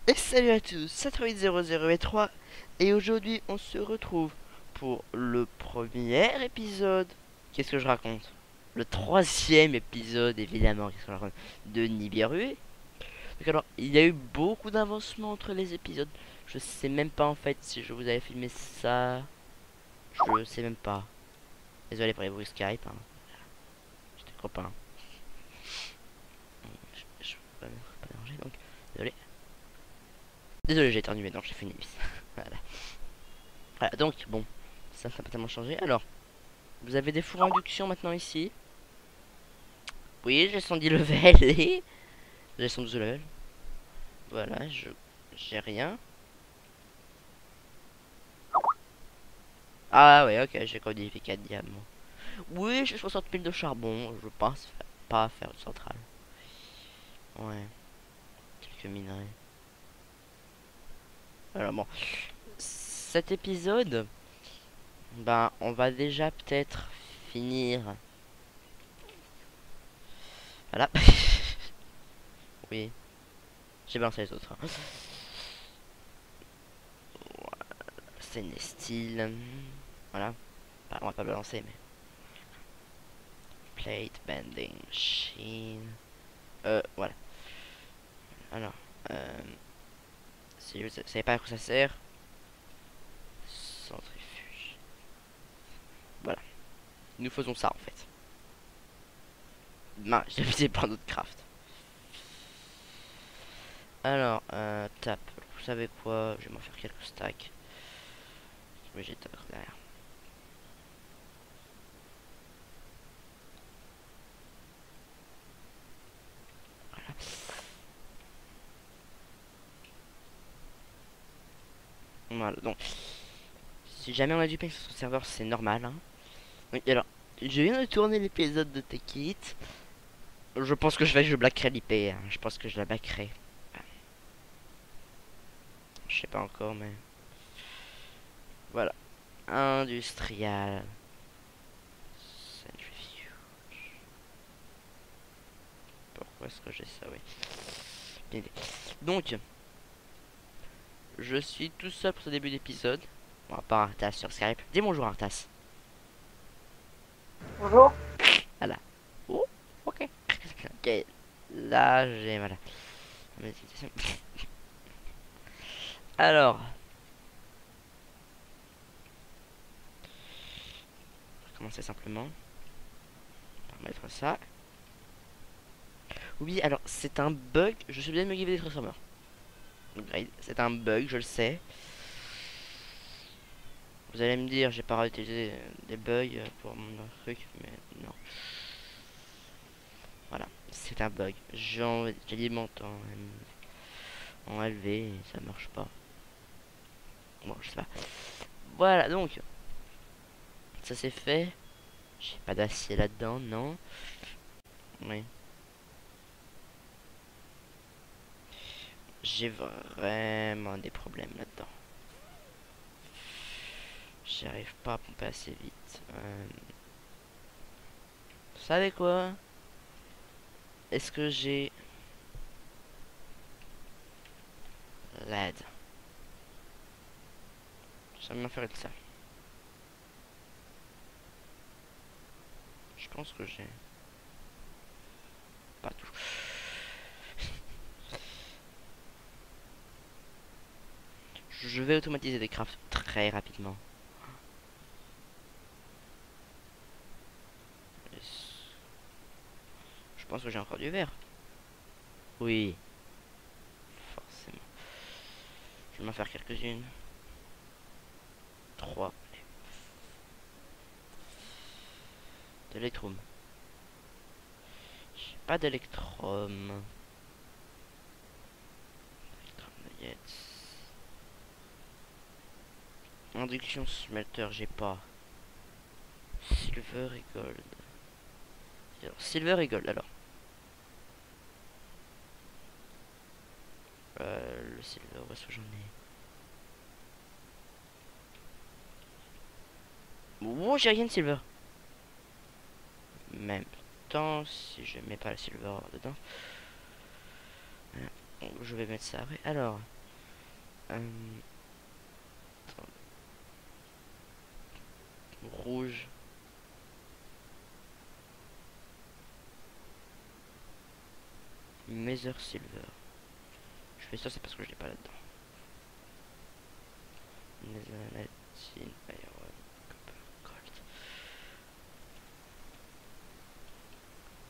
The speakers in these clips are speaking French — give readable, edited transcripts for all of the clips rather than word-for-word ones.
Et salut à tous, c'est 800 et aujourd'hui on se retrouve pour le premier épisode. Qu'est-ce que je raconte? Le troisième épisode évidemment, qu'est-ce que je raconte? De Nibiru. Donc alors, il y a eu beaucoup d'avancement entre les épisodes. Je sais même pas en fait si je vous avais filmé ça. Je sais même pas. Désolé pour les bruits Skype. Hein. J'étais copain. Je veux pas déranger donc. Désolé. Désolé, j'ai éternué donc j'ai fait une vis. Voilà. Voilà, donc bon, ça n'a pas tellement changé. Alors, vous avez des fours à induction maintenant ici. Oui, j'ai 110 level et j'ai 112 level. Voilà, j'ai rien. Ah ouais, ok, j'ai codifié 4 diamants. Oui, j'ai 60 000 de charbon. Je pense pas faire une centrale. Ouais, quelques minerais. Alors bon, cet épisode, ben, on va déjà peut-être finir. Voilà. Oui, j'ai balancé les autres. Hein. C'est une style. Voilà. Bah, on va pas balancer, mais. Plate bending machine. Voilà. Alors, si vous savez pas à quoi ça sert, centrifuge. Voilà. Nous faisons ça en fait. Bah, j'ai visé plein d'autres craft. Alors, tape. Vous savez quoi? Je vais m'en faire quelques stacks. Oui, j'ai tape derrière. Voilà. Voilà, donc. Si jamais on a du ping sur son serveur, c'est normal. Hein. Oui, alors, je viens de tourner l'épisode de Tekit. Je pense que je blackerai l'IP. Hein. Je pense que je la blackerai. Je sais pas encore, mais. Voilà. Industrial. Centrifuge. Pourquoi est-ce que j'ai ça? Oui. Bien dit. Donc, je suis tout seul pour ce début d'épisode. Bon, à part Arthas sur Skype. Dis bonjour Arthas. Bonjour. Voilà. Oh, ok. Ok. Là, j'ai. Voilà. Alors, on va commencer simplement par mettre ça. Oui, alors, c'est un bug. Je suis bien de me guider des transformers. C'est un bug, je le sais. Vous allez me dire, j'ai pas réutilisé des bugs pour mon truc, mais non. Voilà, c'est un bug. J'alimente en LV et ça marche pas. Bon, je sais pas. Voilà, donc, ça c'est fait. J'ai pas d'acier là-dedans, non. Oui. J'ai vraiment des problèmes là-dedans. J'arrive pas à pomper assez vite. Vous savez quoi? Est-ce que j'ai l'aide? Ça va m'en faire de ça. Je pense que j'ai pas tout. Je vais automatiser des crafts très rapidement. Je pense que j'ai encore du verre. Oui, forcément. Je vais m'en faire quelques-unes. 3. De l'électrum. J'ai pas d'électrum. Electrum nuggets. Induction smelter, j'ai pas. Silver et gold. Alors, silver et gold alors. Le silver, où est-ce que j'en ai? Oh, j'ai rien de silver. Même temps, si je mets pas le silver dedans. Voilà. Donc, je vais mettre ça après. Alors. Euh, rouge. Nether Silver. Je fais ça, c'est parce que je l'ai pas là-dedans. Netherite, Iron, Copper, Gold.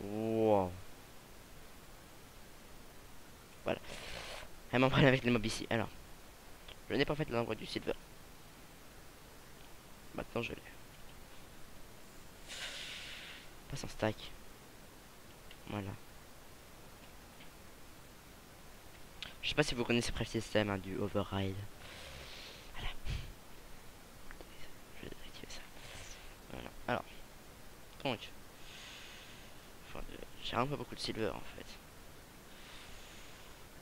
Wow. Voilà. Vraiment problème avec les mobs ici. Alors, je n'ai pas fait l'endroit du silver. Maintenant je l'ai. Passe en stack. Voilà. Je sais pas si vous connaissez le système hein, du override. Voilà. Je vais désactiver ça. Voilà. Alors. Donc. J'ai un peu beaucoup de silver en fait.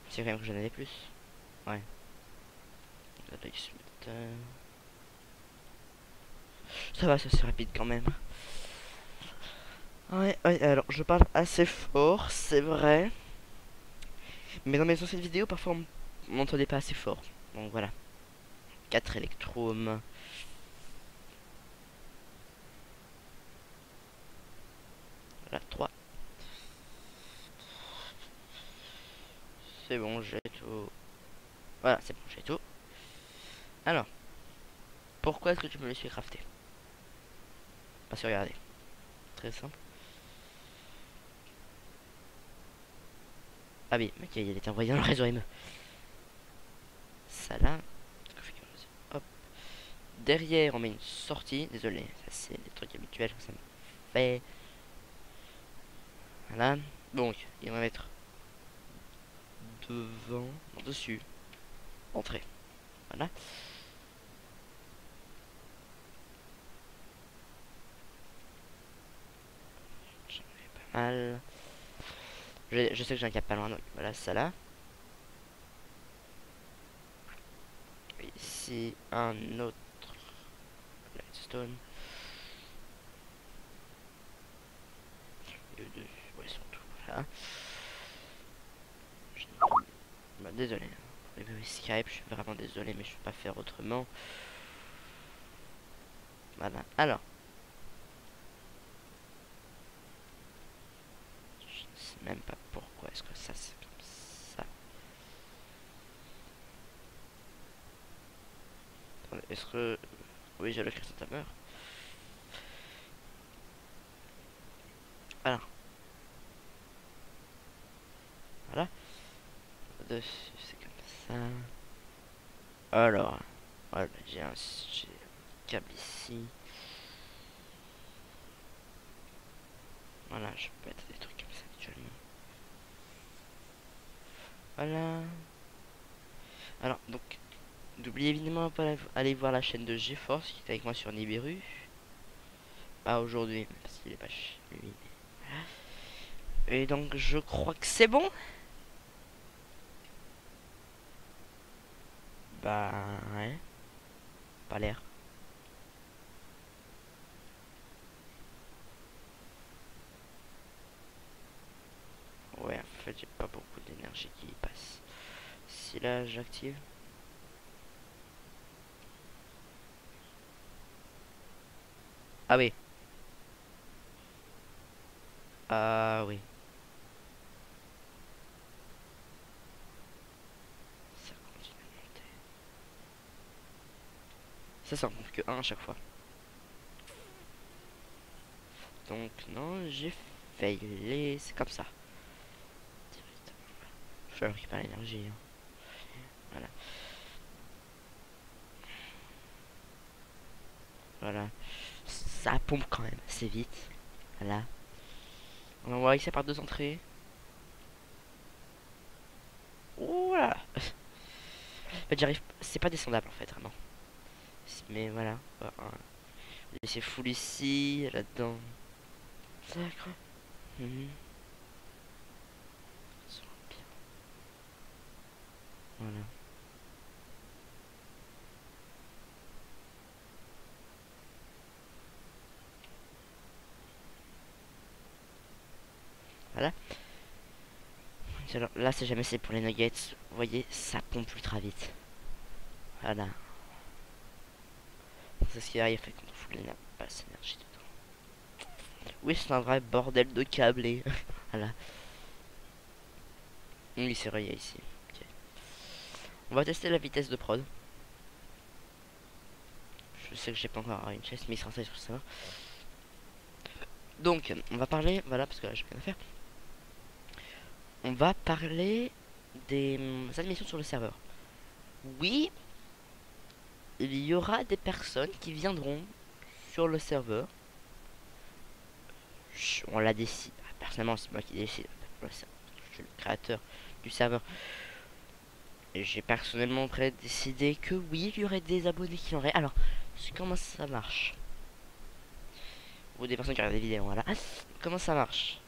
C'est quand même que j'en avais plus. Ouais. Ça va, ça c'est rapide quand même. Ouais, ouais, alors je parle assez fort, c'est vrai. Mais dans mes anciennes vidéos, parfois on m'entendait pas assez fort. Donc voilà. 4 électromes. Voilà, 3. C'est bon, j'ai tout. Voilà, c'est bon, j'ai tout. Alors, pourquoi est-ce que tu me le suis crafté? Parce que regardez, très simple. Ah oui, ok, il était envoyé dans le réseau ME. Ça là. Hop. Derrière, on met une sortie. Désolé, ça c'est des trucs habituels que ça me fait. Voilà. Donc, il va mettre devant, non, dessus. Entrée. Voilà. J'en ai pas mal. Je sais que j'ai un cap pas loin, donc voilà, ça là. Ici, un autre lightstone. Ouais, ils sont tous là. Bah, désolé. Pour les bruits Skype, je suis vraiment désolé, mais je peux pas faire autrement. Voilà. Alors. Je ne sais même pas pourquoi est-ce que ça c'est comme ça. Attendez, est-ce que... Oui, j'ai le cristal timer. Alors. Voilà. Dessus, c'est comme ça. Alors. Voilà, j'ai un câble ici. Voilà, je peux mettre des trucs comme ça actuellement. Voilà. Alors, donc, n'oubliez évidemment pas aller voir la chaîne de GeForce qui est avec moi sur Nibiru. Pas aujourd'hui, parce qu'il est pas chez lui. Et donc, je crois que c'est bon. Bah, ouais. Pas l'air. Ouais, en fait, j'ai pas beaucoup d'énergie qui y passe. Si là, j'active. Ah oui. Ah oui. Ça continue de monter. Ça en compte que un à chaque fois. Donc, non, j'ai failli. C'est comme ça. Je vais récupérer l'énergie. Hein. Voilà. Voilà. Ça pompe quand même assez vite. Voilà. On va voir ici par deux entrées. Voilà. En fait, j'arrive. C'est pas descendable en fait, vraiment. Mais voilà. Laisser full ici, là-dedans. D'accord. Mhm. Voilà. Voilà. Alors là, c'est jamais c'est pour les nuggets. Vous voyez, ça pompe ultra vite. Voilà. C'est ce qui arrive fait quand on fout la passe énergie dedans. Oui, c'est un vrai bordel de câblés. Voilà. Oui, c'est vrai, il y a ici. Ok. On va tester la vitesse de prod. Je sais que j'ai pas encore une chaise, mais il sera ça sur ça. Donc, on va parler, voilà, parce que là j'ai rien à faire. On va parler des admissions sur le serveur. Oui, il y aura des personnes qui viendront sur le serveur. On la décide. Personnellement, c'est moi qui décide. Je suis le créateur du serveur. Et j'ai personnellement décidé que oui, il y aurait des abonnés qui auraient. Alors, comment ça marche? Ou des personnes qui regardent des vidéos, voilà. Comment ça marche?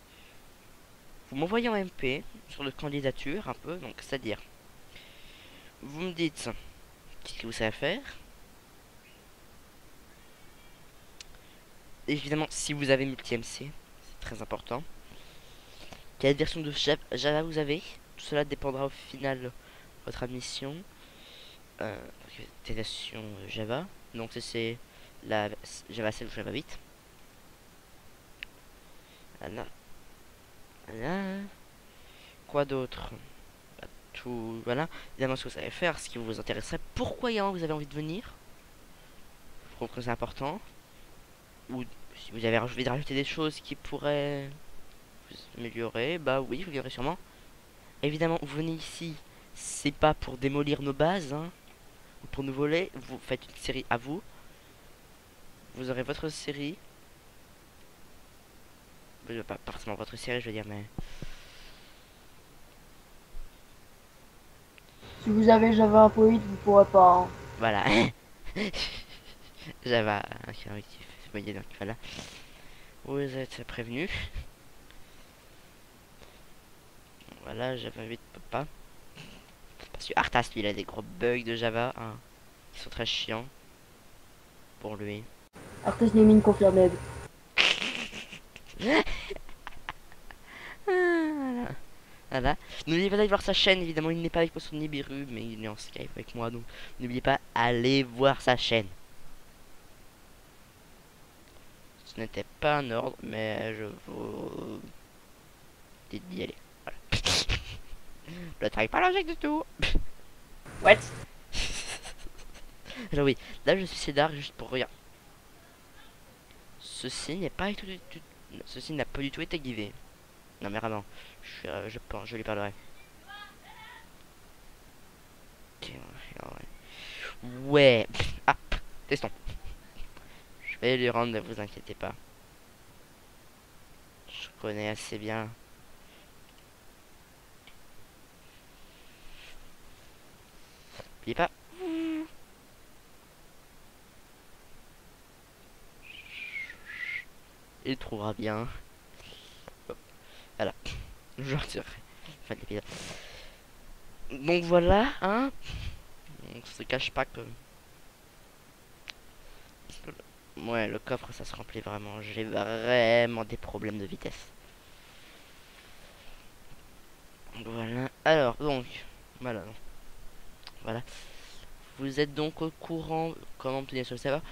Vous m'envoyez en MP sur le candidature un peu, donc c'est-à-dire, vous me dites qu'est-ce que vous savez faire. Évidemment, si vous avez multi-MC, c'est très important. Quelle version de Java vous avez? Tout cela dépendra au final de votre admission. Des versions Java. Donc c'est la Java 7 ou Java 8. Voilà. Voilà. Quoi d'autre? Tout. Voilà. Évidemment, ce que vous savez faire, ce qui vous intéresserait. Pourquoi vous avez envie de venir? Je trouve que c'est important. Ou si vous avez envie de rajouter des choses qui pourraient vous améliorer, bah oui, vous viendrez sûrement. Évidemment, vous venez ici, c'est pas pour démolir nos bases, hein, ou pour nous voler. Vous faites une série à vous. Vous aurez votre série. Pas forcément votre série, je veux dire, mais... Si vous avez Java 1.8, vous pourrez pas. Hein. Voilà. Java, donc voilà. Vous êtes prévenus. Voilà, Java 8 peut pas. Parce que Artas, lui, il a des gros bugs de Java, hein, qui sont très chiants. Pour lui. Arthas Naming confirmed. Voilà. Voilà. N'oubliez pas d'aller voir sa chaîne, évidemment, il n'est pas avec moi sur Nibiru, mais il est en Skype avec moi, donc n'oubliez pas, allez voir sa chaîne. Ce n'était pas un ordre, mais je vous dis d'y aller. Voilà. Le truc pas logique du tout. What? Alors oui, là je suis cédar juste pour regarder. Ceci n'est pas du tout, ceci n'a pas du tout été givé. Non mais vraiment, je pense, je lui parlerai. Ouais. Ah, testons. Je vais lui rendre, ne vous inquiétez pas. Je connais assez bien. N'oubliez pas. Il trouvera bien. Hop. Voilà. Je retirerai. Fin de l'épisode. Donc voilà, hein. On se cache pas que... Ouais, le coffre ça se remplit vraiment. J'ai vraiment des problèmes de vitesse. Voilà. Alors, donc... Voilà. Voilà. Vous êtes donc au courant comment obtenir sur le serveur.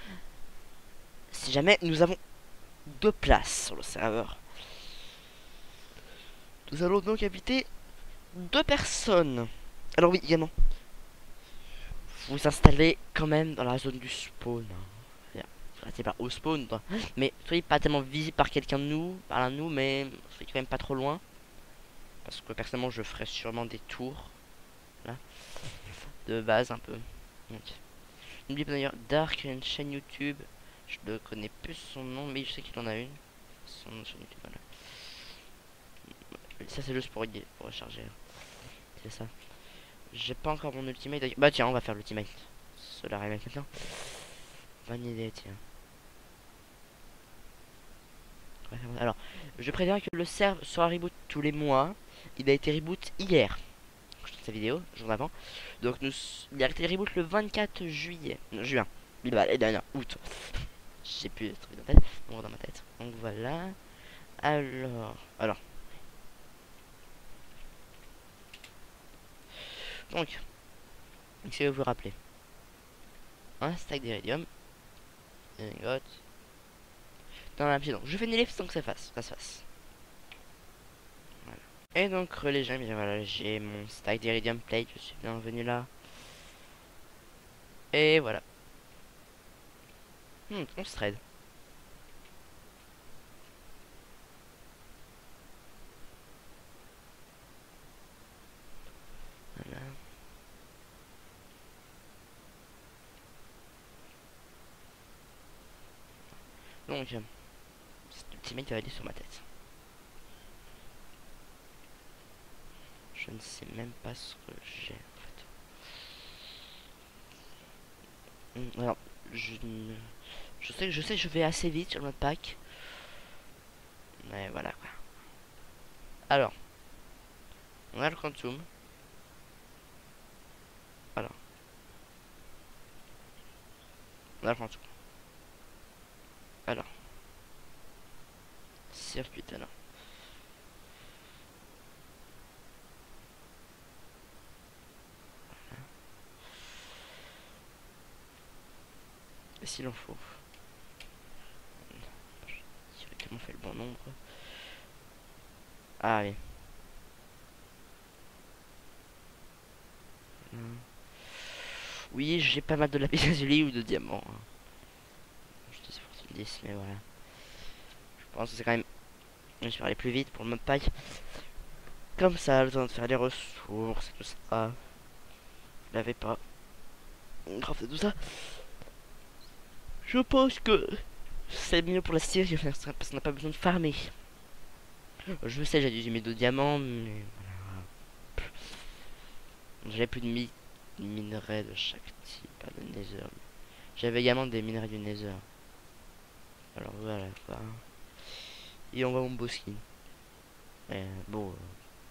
Si jamais nous avons 2 places sur le serveur. Nous allons donc inviter 2 personnes. Alors oui, également. Vous installez quand même dans la zone du spawn. C'est pas au spawn, toi. Mais soyez pas tellement visible par quelqu'un de nous, par l'un de nous, mais soyez quand même pas trop loin. Parce que personnellement, je ferai sûrement des tours. Là. De base, un peu. N'oubliez pas d'ailleurs, Dark a une chaîne YouTube. Je ne connais plus son nom, mais je sais qu'il en a une. Son chaîne YouTube, voilà. Ça, c'est juste pour recharger. C'est ça. J'ai pas encore mon ultimate. Bah, tiens, on va faire l'ultimate. Cela arrive maintenant. Bonne idée, tiens. Alors, je préviens que le serve sera reboot tous les mois. Il a été reboot hier. Je tourne sa vidéo, jour d'avant. Donc, il a été reboot le 24 juillet. Non, juin. Et non, août. Je sais plus, dans ma tête. Donc voilà. Alors. Donc, si vous vous rappelez. un stack d'iridium. Et lingot. Dans la pied, donc je fais une ellipse tant que ça se fasse. Voilà. Et donc les gens, bien voilà, j'ai mon stack d'iridium plate, je suis bienvenu là. Et voilà. On se trade. Voilà. Donc, ce petit mec va aller sur ma tête. Je ne sais même pas ce que j'ai en fait. Alors, je sais que je vais assez vite sur le mode pack. Mais voilà quoi. Alors, on a le quantum. Alors, on a le quantum. Alors, circuit alors. Et s'il en faut. Comment on fait le bon nombre. Ah oui. Oui, j'ai pas mal de lapis lazuli ou de diamants. Hein. Je dis pour 10, mais voilà. Je pense que c'est quand même. Je vais aller plus vite pour le mode pack. Comme ça, le temps de faire les ressources et tout ça. Je l'avais pas. Grave de tout ça. Je pense que c'est mieux pour la série parce qu'on n'a pas besoin de farmer. Je sais, j'ai dû mettre 2 diamants, mais voilà. J'avais plus de minerais de chaque type, pas de nether. J'avais également des minerais du nether. Alors voilà quoi. Et on va mon beau skin. Bon,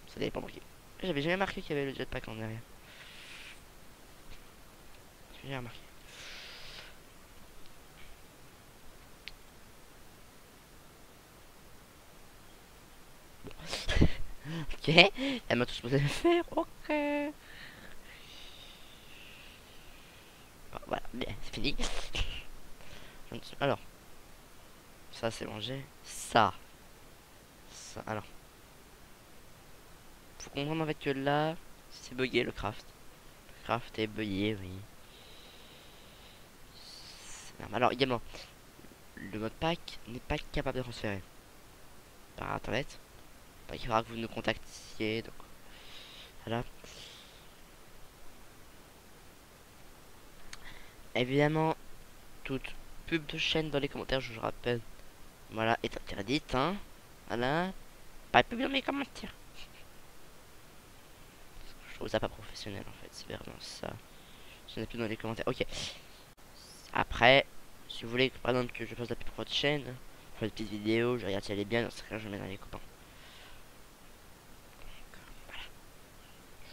ça n'avait pas marqué. J'avais jamais marqué qu'il y avait le jetpack en derrière. J'ai remarqué. Ok, elle m'a tout supposé le faire, ok. Bon, voilà, bien, c'est fini. Alors, ça c'est mangé. Ça. Alors, faut comprendre en fait que là, c'est bugué le craft. Le craft est bugué, oui. Alors, également, le mode pack n'est pas capable de transférer par internet. Donc, il faudra que vous nous contactiez. Donc, voilà. Évidemment, toute pub de chaîne dans les commentaires, je vous rappelle, voilà, est interdite, hein. Voilà. Pas de pub dans les commentaires. Je trouve ça pas professionnel en fait, c'est vraiment ça. Je n'ai plus dans les commentaires. Ok. Après, si vous voulez par exemple que je fasse la pub pour votre chaîne, je fais des petites vidéos, je regarde si elle est bien, dans ce cas je mets dans les copains. Voilà.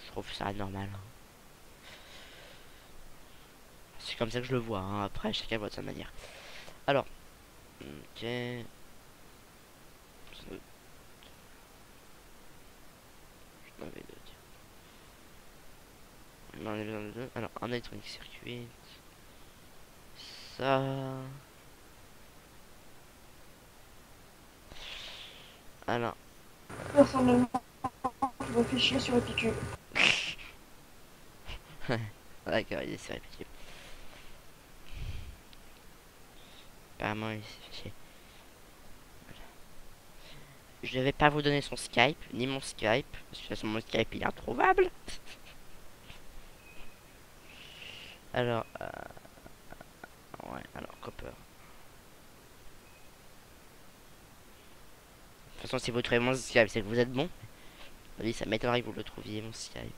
Je trouve ça normal. Hein. C'est comme ça que je le vois, hein. Après chacun voit de sa manière. Alors, ok. J'en avais deux. On en a besoin de deux. Alors, un électronique circuit. Ça. Alors. Personnellement, je me fais chier sur le PQ. D'accord, il est répétitif. Apparemment, il s'est fait chier. Je ne vais pas vous donner son Skype, ni mon Skype, parce que de toute façon mon Skype il est introuvable. Alors, ouais, alors Copper. De toute façon, si vous trouvez mon Skype, c'est que vous êtes bon. Oui, ça m'étonnerait que vous le trouviez, mon Skype.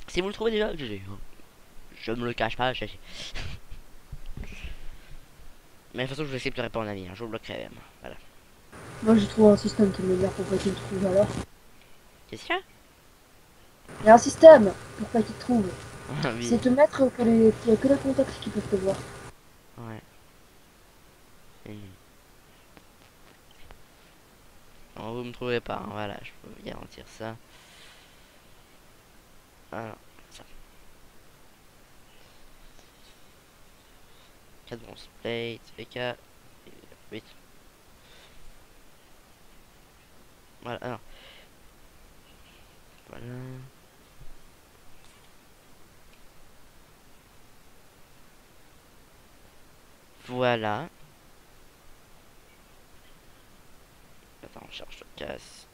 Si vous le trouvez déjà, je me le cache pas, GG. Mais de toute façon, je vais essayer de répondre à vie, hein, je vous bloquerai même. Voilà. Moi j'ai trouvé un système qui m'énerve pour pas qu'il me trouve alors. Qu'est-ce qu'il y a? Il y a un système pour pas qu'il te trouve. Ah oui. C'est te mettre que qu'il y a que les contacts qui peuvent te voir. Ouais. C'est nul. Non, vous me trouverez pas, hein, voilà, je peux vous garantir ça. Alors, ça. 4 bronze plate, VK, et 8. Voilà, alors. Voilà. Voilà. Attends, on cherche le casse.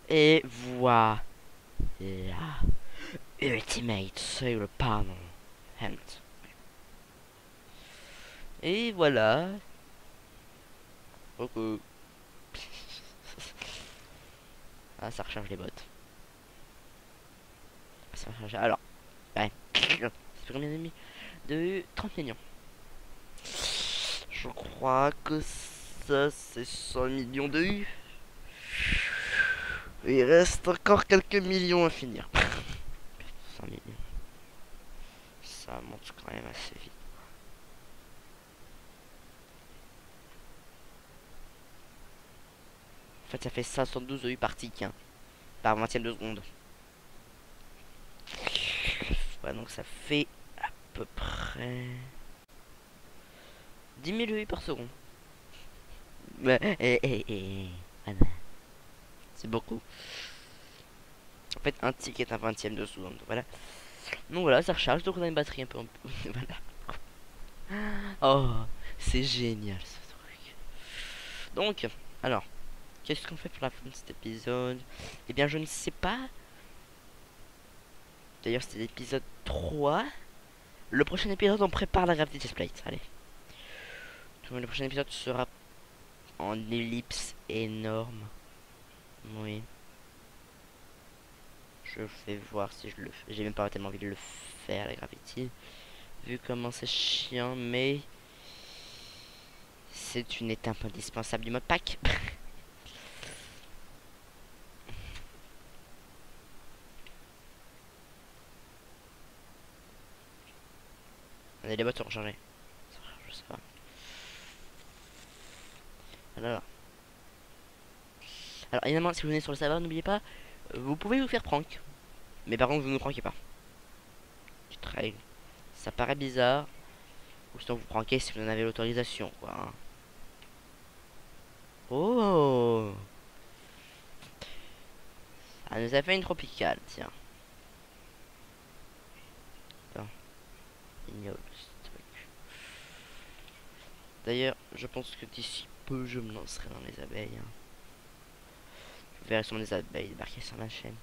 Et voilà. Ultimate Solar Panel. Hand. Et voilà. Coucou. Ah, ça recharge les bottes. Ça recharge. Alors. Ouais. Ça fait combien d'ennemis? De 30 millions. Je crois que ça, c'est 100 millions de U. Il reste encore quelques millions à finir. 100 millions. Ça monte quand même assez vite. En fait, ça fait 512 EU par tick, hein, par 20e de seconde. Ouais, donc ça fait à peu près 10 000 EU par seconde. Ouais, voilà. C'est beaucoup. En fait, un tick est un 20e de seconde. Voilà. Donc voilà, ça recharge. Donc on a une batterie un peu. Voilà. Oh, c'est génial ce truc. Donc, alors, qu'est-ce qu'on fait pour la fin de cet épisode? Eh bien, je ne sais pas. D'ailleurs, c'était l'épisode 3. Le prochain épisode, on prépare la Gravity Plate. Allez. Le prochain épisode sera en ellipse énorme. Oui. Je vais voir si je le fais. J'ai même pas tellement envie de le faire, la Gravity. Vu comment c'est chiant, mais c'est une étape indispensable du mode pack. Les bottes sont rechargées. Je sais pas. Alors évidemment, si vous venez sur le serveur, n'oubliez pas, vous pouvez vous faire prank. Mais par contre, vous ne prankez pas. Très... Ça paraît bizarre. Ou sinon vous prankez si vous en avez l'autorisation, quoi. Hein. Oh, ça nous a fait une tropicale, tiens. Attends. Ignoble ce truc. D'ailleurs, je pense que d'ici peu, je me lancerai dans les abeilles. Hein. Je verrai sûrement des abeilles débarquer sur ma chaîne.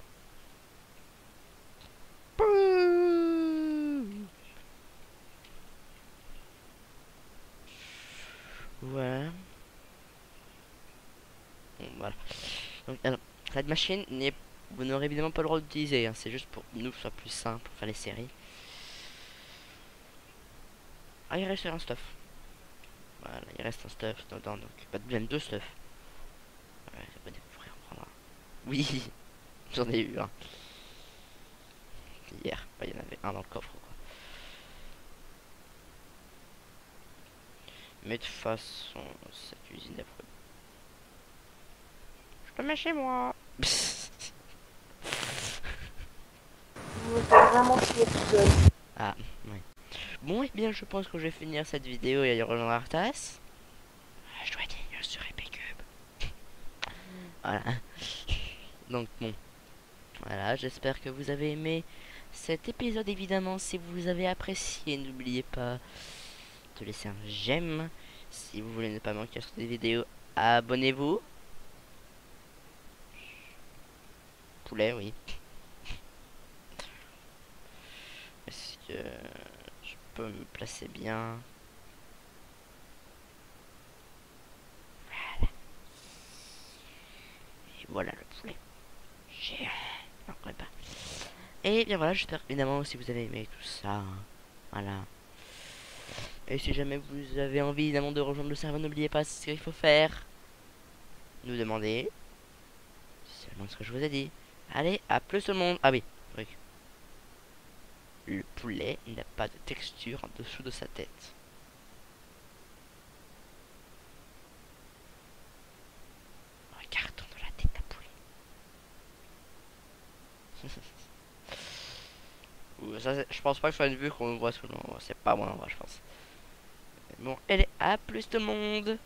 Voilà. Bon, voilà. Donc, alors, cette machine n'est... Vous n'aurez évidemment pas le droit d'utiliser. Hein. C'est juste pour nous, que ce soit plus simple pour faire les séries. Ah, il reste un stuff. Voilà, il reste un stuff dedans, donc pas de même deux stuff. Ouais, ça peut pourrait en prendre un. Oui, j'en ai eu un. Hier, bah, il y en avait un dans le coffre, quoi. Mais de toute façon, cette usine d'après. Je le mets chez moi. Vous me faites vraiment chier tout seul. Ah, ouais. Bon, et bien, je pense que je vais finir cette vidéo et aller rejoindre Arthas. Je dois dire sur Epicube. Voilà. Donc, bon. Voilà, j'espère que vous avez aimé cet épisode. Évidemment, si vous avez apprécié, n'oubliez pas de laisser un j'aime. Si vous voulez ne pas manquer sur des vidéos, abonnez-vous. Poulet, oui. Est-ce que je peux me placer bien? Voilà. Et voilà le poulet. J'ai... Non, quand même pas. Et bien voilà, j'espère évidemment si vous avez aimé tout ça. Hein. Voilà. Et si jamais vous avez envie évidemment de rejoindre le serveur, n'oubliez pas ce qu'il faut faire. Nous demander. Seulement ce que je vous ai dit. Allez, à plus tout le monde. Ah oui, truc. Le poulet n'a pas de texture en dessous de sa tête. Regardons dans la tête d'un poulet. Ouh, ça, je pense pas que ce soit une vue qu'on voit sous le. C'est pas bon endroit, je pense. Bon, elle est à plus tout le monde.